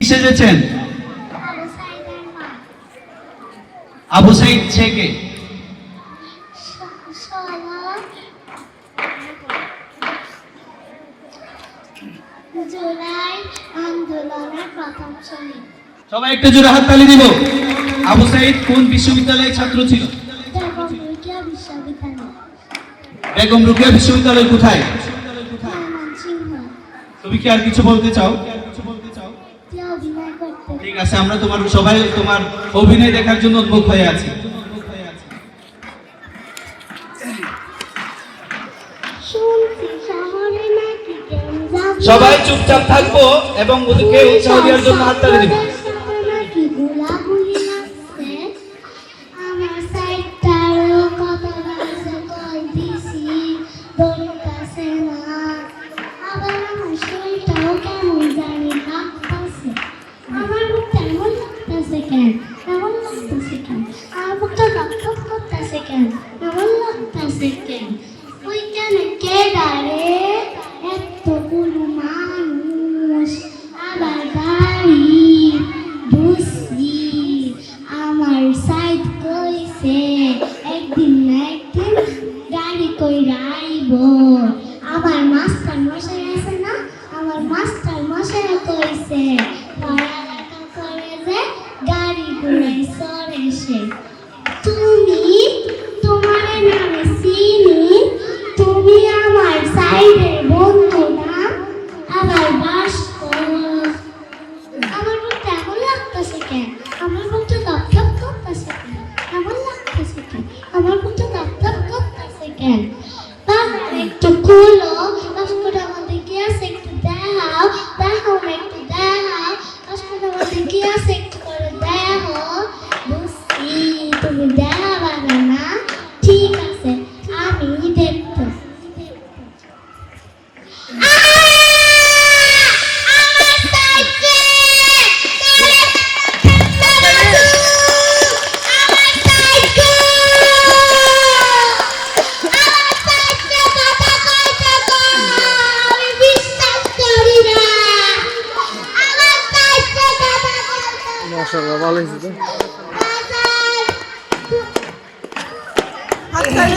এসেছেন আবু সাইদ থেকে জুলাই আন্দোলনের প্রথম শহীদ। সবাই একটা জোরে হাততালি দিব। আবু সাইদ কোন বিশ্ববিদ্যালয়ের ছাত্র ছিল? বেগম রোকেয়া বিশ্ববিদ্যালয় কোথায়? তুমি কি আর কিছু বলতে চাও? ঠিক আছে, আমরা সবাই তোমার অভিনয় দেখার জন্য উন্মুখ হয়ে আছি। সবাই চুপচাপ থাকবো এবং ওদেরকে উৎসাহ দেওয়ার জন্য হাততালি দিব। আমার মাস্টার মশাই আছে না, আমার মাস্টার মশাই কইছে পড়ালেখা করে যে গাড়ি ঘোড়ায় চড়ে সে। তুমি তোমার নামে চিনি, তুমি আমার সাইডের বন্ধু না, আবার বাস করো। আমার বলতে এমন লাগতেছে কেন? আমার বলতে ধপ ধপ করতেছে কেন? এমন লাগতেছে কেন? আমার বলতে ধপ ধপ করতেছে কেন? একটু খুলো, পাসপোর্ট আমাদের কি আছে একটু দেখাও, দেখাও একটু দেখাও, পাসপোর্ট আমাদের কি আছে একটু করে দেখো। বুঝছি তুমি দেখাবা না, ঠিক আছে আমি দেখবো। মাশাআল্লাহ, ভালো হয়েছে তো। হাততালি